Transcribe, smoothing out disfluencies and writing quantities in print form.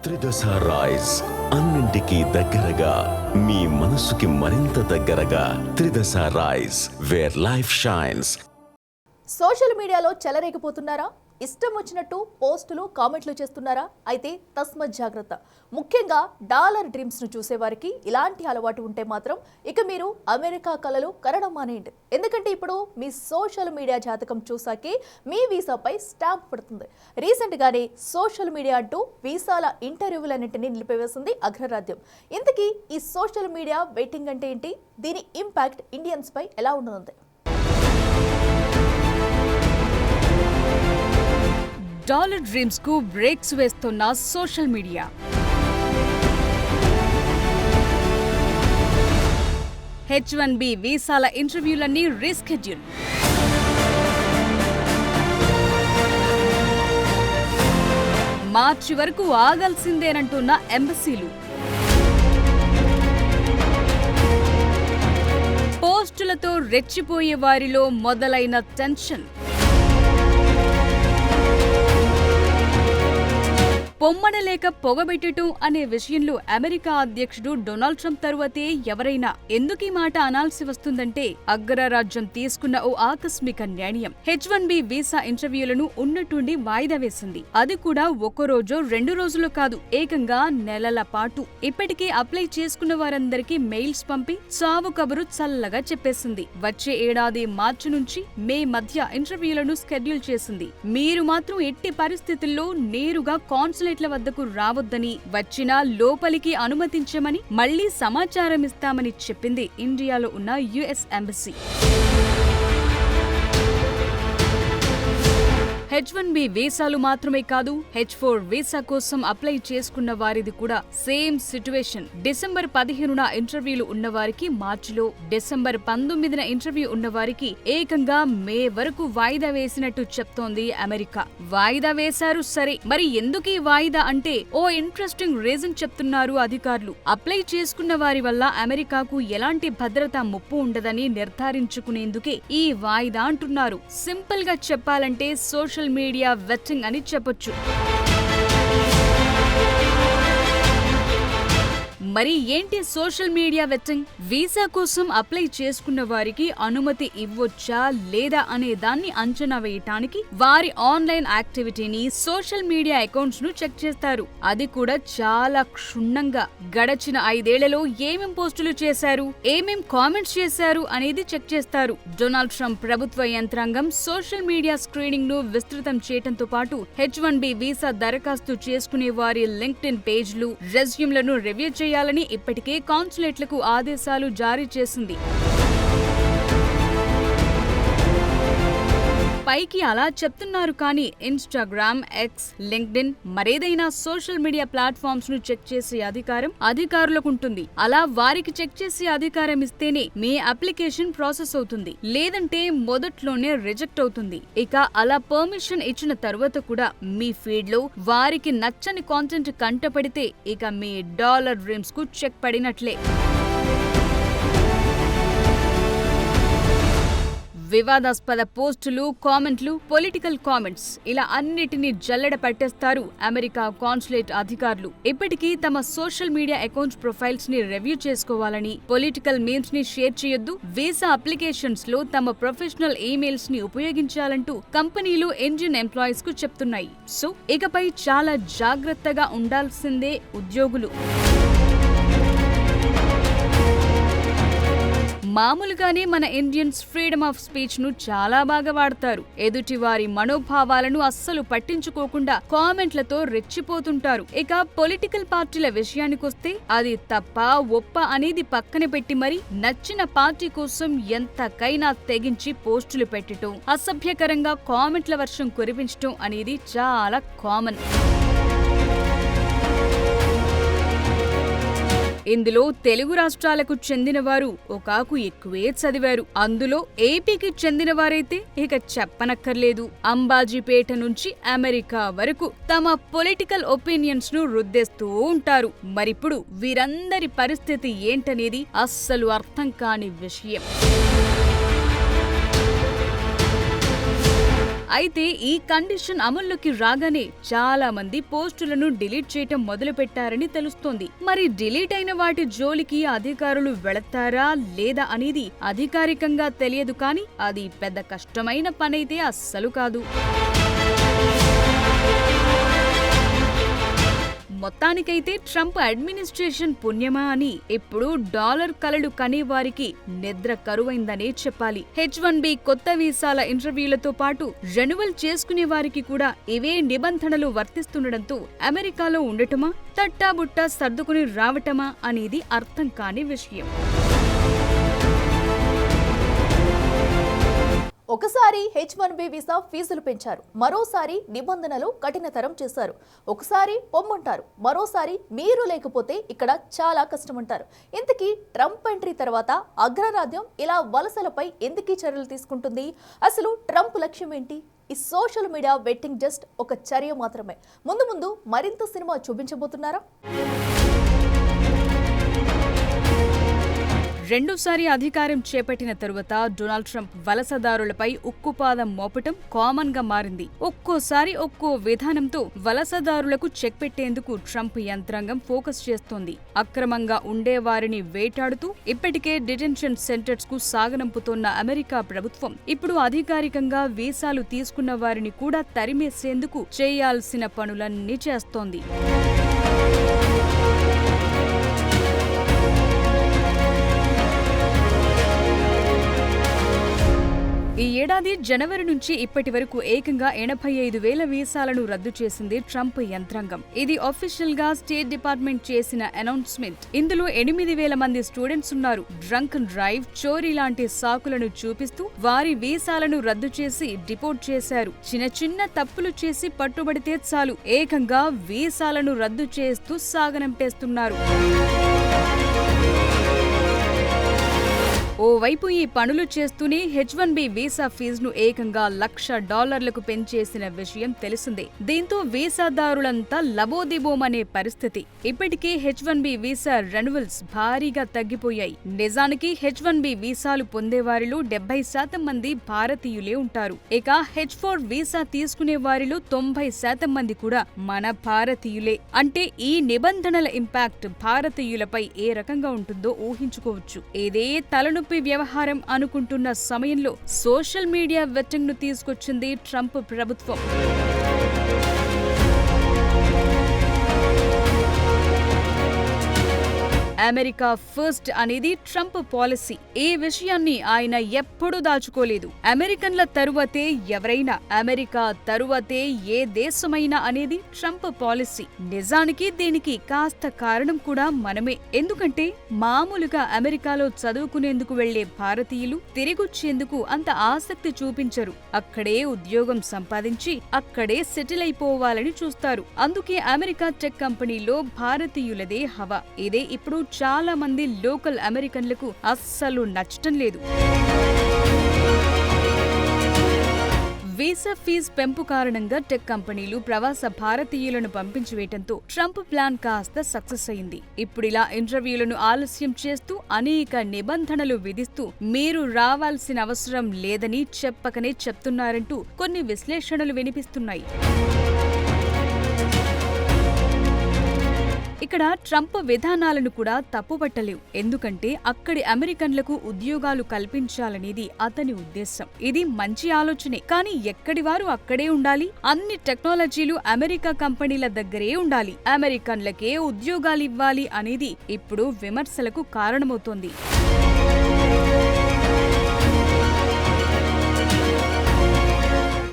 త్రిదశ rice అన్నింటికీ దగ్గరగా మీ మనసుకి మరింత దగ్గరగా Tridasha rice where life shines. Social మీడియాలో చెలరేగిపోతున్నారా? ఇష్టం వచ్చినట్టు పోస్టులు కామెంట్లు చేస్తున్నారా? అయితే తస్మత్ జాగ్రత్త. ముఖ్యంగా డాలర్ డ్రీమ్స్ను చూసేవారికి ఇలాంటి అలవాటు ఉంటే మాత్రం ఇక మీరు అమెరికా కలలు కనడం మానేయండి. ఎందుకంటే ఇప్పుడు మీ సోషల్ మీడియా జాతకం చూసాకే మీ వీసాపై స్టాంప్ పడుతుంది. రీసెంట్గానే సోషల్ మీడియా అంటూ వీసాల ఇంటర్వ్యూలన్నింటినీ నిలిపివేసింది అగ్రరాజ్యం. ఇంతకీ ఈ సోషల్ మీడియా వెయిటింగ్ అంటే ఏంటి? దీని ఇంపాక్ట్ ఇండియన్స్ పై ఎలా ఉండనుంది? డాలర్ డ్రీమ్స్ కు బ్రేక్స్ వేస్తున్న సోషల్ మీడియా. H1B వీసాల ఇంటర్వ్యూలన్నీ రీస్కెడ్యూల్. మార్చి వరకు ఆగాల్సిందేనంటున్న ఎంబసీలు. పోస్టులతో రెచ్చిపోయే వారిలో మొదలైన టెన్షన్. పొమ్మనలేక పొగబెట్టటం అనే విషయంలో అమెరికా అధ్యక్షుడు డొనాల్డ్ ట్రంప్ తరువాతే ఎవరైనా ఎందుకు ఈ మాట అనాల్సి వస్తుందంటే అగ్రరాజ్యం తీసుకున్న ఓ ఆకస్మిక నిర్ణయం. H1B వీసా ఇంటర్వ్యూలను ఉన్నట్టుండి వాయిదా వేసింది. అది కూడా ఒక రోజో 2 రోజులు కాదు, ఏకంగా నెలల పాటు. ఇప్పటికే అప్లై చేసుకున్న వారందరికీ మెయిల్స్ పంపి చావు కబురు చల్లగా చెప్పేసింది. వచ్చే ఏడాది మార్చి నుంచి మే మధ్య ఇంటర్వ్యూలను షెడ్యూల్ చేసింది. మీరు మాత్రం ఎట్టి పరిస్థితుల్లో నేరుగా కాన్సులేట్ల వద్దకు రావద్దని, వచ్చినా లోపలికి అనుమతించమని, మళ్లీ సమాచారం ఇస్తామని చెప్పింది ఇండియాలో ఉన్న యుఎస్ ఎంబసీ. H1B వీసాలు మాత్రమే కాదు, H4 వీసా కోసం అప్లై చేసుకున్న వారిది కూడా సేమ్ సిట్యుయేషన్. డిసెంబర్ 15న ఇంటర్వ్యూలు ఉన్నవారికి మార్చిలో, డిసెంబర్ 19న ఇంటర్వ్యూ ఉన్నవారికి ఏకంగా మే వరకు వాయిదా వేసినట్టు చెప్తోంది అమెరికా. వాయిదా వేశారు సరే, మరి ఎందుకు ఈ వాయిదా అంటే ఓ ఇంట్రెస్టింగ్ రీజన్ చెప్తున్నారు అధికారులు. అప్లై చేసుకున్న వారి వల్ల అమెరికాకు ఎలాంటి భద్రతా ముప్పు ఉండదని నిర్ధారించుకునేందుకే ఈ వాయిదా అంటున్నారు. సింపుల్ గా చెప్పాలంటే సోషల్ మీడియా వెట్టింగ్ అని చెప్పొచ్చు. మరి ఏంటి సోషల్ మీడియా వెట్టింగ్? వీసా కోసం అప్లై చేసుకున్న వారికి అనుమతి ఇవ్వొచ్చా లేదా అనే దాన్ని అంచనా వేయటానికి వారి ఆన్లైన్ యాక్టివిటీని, సోషల్ మీడియా అకౌంట్స్ ను చెక్ చేస్తారు. అది కూడా చాలా క్షుణ్ణంగా. గడచిన 5 ఏళ్లలో ఏమేం పోస్టులు చేశారు, ఏమేం కామెంట్స్ చేశారు అనేది చెక్ చేస్తారు. డొనాల్డ్ ట్రంప్ ప్రభుత్వ యంత్రాంగం సోషల్ మీడియా స్క్రీనింగ్ ను విస్తృతం చేయడంతో పాటు H1B వీసా దరఖాస్తు చేసుకునే వారి లింక్డ్ఇన్ పేజ్లు, రెజ్యూమ్లను రివ్యూ చేయాలని ఇప్పటికే కాన్సులేట్లకు ఆదేశాలు జారీ చేసింది. పైకి అలా చెప్తున్నారు కానీ ఇన్స్టాగ్రామ్, ఎక్స్, లింక్డ్ఇన్ మరేదైనా సోషల్ మీడియా ప్లాట్ఫామ్స్ ను చెక్ చేసే అధికారం అధికారులకు ఉంటుంది. అలా వారికి చెక్ చేసే అధికారం ఇస్తేనే మీ అప్లికేషన్ ప్రాసెస్ అవుతుంది, లేదంటే మొదట్లోనే రిజెక్ట్ అవుతుంది. ఇక అలా పర్మిషన్ ఇచ్చిన తర్వాత కూడా మీ ఫీడ్ లో వారికి నచ్చని కాంటెంట్ కంటపడితే ఇక మీ డాలర్ డ్రీమ్స్ కు చెక్ పడినట్లే. వివాదాస్పద పోస్టులు, కామెంట్లు, పొలిటికల్ కామెంట్స్ ఇలా అన్నిటినీ జల్లెడ పట్టేస్తారు అమెరికా కాన్సులేట్ అధికారులు. ఇప్పటికీ తమ సోషల్ మీడియా అకౌంట్స్ ప్రొఫైల్స్ ని రివ్యూ చేసుకోవాలని, పొలిటికల్ మీమ్స్ ని షేర్ చేయొద్దు, వీసా అప్లికేషన్స్ లో తమ ప్రొఫెషనల్ ఈమెయిల్స్ ని ఉపయోగించాలంటూ కంపెనీలు ఇండియన్ ఎంప్లాయీస్ కు చెప్తున్నాయి. సో ఇకపై చాలా జాగ్రత్తగా ఉండాల్సిందే ఉద్యోగులు. మామూలుగానే మన ఇండియన్స్ ఫ్రీడమ్ ఆఫ్ స్పీచ్ ను చాలా బాగా వాడతారు. ఎదుటి వారి మనోభావాలను అస్సలు పట్టించుకోకుండా కామెంట్లతో రెచ్చిపోతుంటారు. ఇక పొలిటికల్ పార్టీల విషయానికొస్తే అది తప్ప ఒప్ప అనేది పక్కన పెట్టి మరి నచ్చిన పార్టీ కోసం ఎంతకైనా తెగించి పోస్టులు పెట్టడం, అసభ్యకరంగా కామెంట్ల వర్షం కురిపించడం అనేది చాలా కామన్. ఇందులో తెలుగు రాష్ట్రాలకు చెందిన వారు ఒకాకు ఎక్కువే చదివారు. అందులో ఏపీకి చెందిన వారైతే ఇక చెప్పనక్కర్లేదు. అంబాజీపేట నుంచి అమెరికా వరకు తమ పొలిటికల్ ఒపీనియన్స్ ను రుద్దేస్తూ ఉంటారు. మరిప్పుడు వీరందరి పరిస్థితి ఏంటనేది అస్సలు అర్థం కాని విషయం. అయితే ఈ కండిషన్ అమల్లోకి రాగానే చాలా మంది పోస్టులను డిలీట్ చేయటం మొదలు పెట్టారని తెలుస్తోంది. మరి డిలీట్ అయిన వాటి జోలికి అధికారులు వెళతారా లేదా అనేది అధికారికంగా తెలియదు, కానీ అది పెద్ద కష్టమైన పనైతే అస్సలు కాదు. మొత్తానికైతే ట్రంప్ అడ్మినిస్ట్రేషన్ పుణ్యమా అని ఇప్పుడు డాలర్ కలలు కనేవారికి నిద్ర కరువైందనే చెప్పాలి. H-1B కొత్త వీసాల ఇంటర్వ్యూలతో పాటు రెన్యువల్ చేసుకునే వారికి కూడా ఇవే నిబంధనలు వర్తిస్తుండటంతో అమెరికాలో ఉండటమా, తట్టాబుట్టా సర్దుకుని రావటమా అనేది అర్థం కాని విషయం. ఒకసారి H-1B వీసా ఫీజులు పెంచారు, మరోసారి నిబంధనలు కఠినతరం చేశారు. ఒకసారి పొమ్మంటారు, మరోసారి మీరు లేకపోతే ఇక్కడ చాలా కష్టమంటారు. ఇంతకీ ట్రంప్ ఎంట్రీ తర్వాత అగ్రరాజ్యం ఇలా వలసలపై ఎందుకీ చర్యలు తీసుకుంటుంది? అసలు ట్రంప్ లక్ష్యం ఏంటి? ఈ సోషల్ మీడియా వెట్టింగ్ జస్ట్ ఒక చర్య మాత్రమే. ముందు ముందు మరింత సినిమా చూపించబోతున్నారా? రెండోసారి అధికారం చేపట్టిన తరువాత డొనాల్డ్ ట్రంప్ వలసదారులపై ఉక్కుపాదం మోపటం కామన్ గా మారింది. ఒక్కోసారి ఒక్కో విధానంతో వలసదారులకు చెక్ పెట్టేందుకు ట్రంప్ యంత్రాంగం ఫోకస్ చేస్తోంది. అక్రమంగా ఉండేవారిని వేటాడుతూ ఇప్పటికే డిటెన్షన్ సెంటర్స్ కు సాగనంపుతోన్న అమెరికా ప్రభుత్వం ఇప్పుడు అధికారికంగా వీసాలు తీసుకున్న వారిని కూడా తరిమేసేందుకు చేయాల్సిన పనులన్నీ చేస్తోంది. ఈ ఏడాది జనవరి నుంచి ఇప్పటి వరకు ఏకంగా 85,000 వీసాలను రద్దు చేసింది ట్రంప్ యంత్రాంగం. ఇది అఫీషియల్ గా స్టేట్ డిపార్ట్మెంట్ చేసిన అనౌన్స్మెంట్. ఇందులో 8,000 మంది స్టూడెంట్స్ ఉన్నారు. డ్రంక్ అండ్ డ్రైవ్, చోరీ లాంటి సాకులను చూపిస్తూ వారి వీసాలను రద్దు చేసి డిపోర్ట్ చేశారు. చిన్న చిన్న తప్పులు చేసి పట్టుబడితే చాలు ఏకంగా వీసాలను రద్దు చేస్తూ సాగనంపేస్తున్నారు. ఓవైపు ఈ పనులు చేస్తూనే H-1B వీసా ఫీజును ఏకంగా $1,00,000 పెంచేసిన విషయం తెలిసిందే. దీంతో వీసాదారులంతా లబోదిబోమనే పరిస్థితి. ఇప్పటికే H-1B వీసా రెన్యువల్స్ భారీగా తగ్గిపోయాయి. నిజానికి H-1B వీసాలు పొందేవారిలో 70% మంది భారతీయులే ఉంటారు. ఇక H-4 వీసా తీసుకునే వారిలో 90% మంది కూడా మన భారతీయులే. అంటే ఈ నిబంధనల ఇంపాక్ట్ భారతీయులపై ఏ రకంగా ఉంటుందో ఊహించుకోవచ్చు. ఇదే తలనొప్పి వ్యవహారం అనుకుంటున్న సమయంలో సోషల్ మీడియా వెట్టింగ్ ను తీసుకొచ్చింది ట్రంప్ ప్రభుత్వం. అమెరికా ఫస్ట్ అనేది ట్రంప్ పాలసీ. ఈ విషయాన్ని ఆయన ఎప్పుడూ దాచుకోలేదు. అమెరికన్ల తరువాతే ఎవరైనా, అమెరికా తరువాతే ఏ దేశమైనా అనేది ట్రంప్ పాలసీ. నిజానికి దీనికి కాస్త కారణం కూడా మనమే. ఎందుకంటే మామూలుగా అమెరికాలో చదువుకునేందుకు వెళ్లే భారతీయులు తిరిగొచ్చేందుకు అంత ఆసక్తి చూపించరు. అక్కడే ఉద్యోగం సంపాదించి అక్కడే సెటిల్ అయిపోవాలని చూస్తారు. అందుకే అమెరికా టెక్ కంపెనీలో భారతీయులదే హవా. ఇదే ఇప్పుడు చాలా మంది లోకల్ అమెరికన్లకు అస్సలు నచ్చటం లేదు. వీసా ఫీజు పెంపు కారణంగా టెక్ కంపెనీలు ప్రవాస భారతీయులను పంపించివేయటంతో ట్రంప్ ప్లాన్ కాస్త సక్సెస్ అయింది. ఇప్పుడిలా ఇంటర్వ్యూలను ఆలస్యం చేస్తూ అనేక నిబంధనలు విధిస్తూ మీరు రావాల్సిన అవసరం లేదని చెప్పకనే చెప్తున్నారంటూ కొన్ని విశ్లేషణలు వినిపిస్తున్నాయి. ఇక్కడ ట్రంప్ విధానాలను కూడా తప్పుపట్టలేవు. ఎందుకంటే అక్కడి అమెరికన్లకు ఉద్యోగాలు కల్పించాలనేది అతని ఉద్దేశం. ఇది మంచి ఆలోచనే. కానీ ఎక్కడి వారు అక్కడే ఉండాలి, అన్ని టెక్నాలజీలు అమెరికా కంపెనీల దగ్గరే ఉండాలి, అమెరికన్లకే ఉద్యోగాలివ్వాలి అనేది ఇప్పుడు విమర్శలకు కారణమవుతోంది.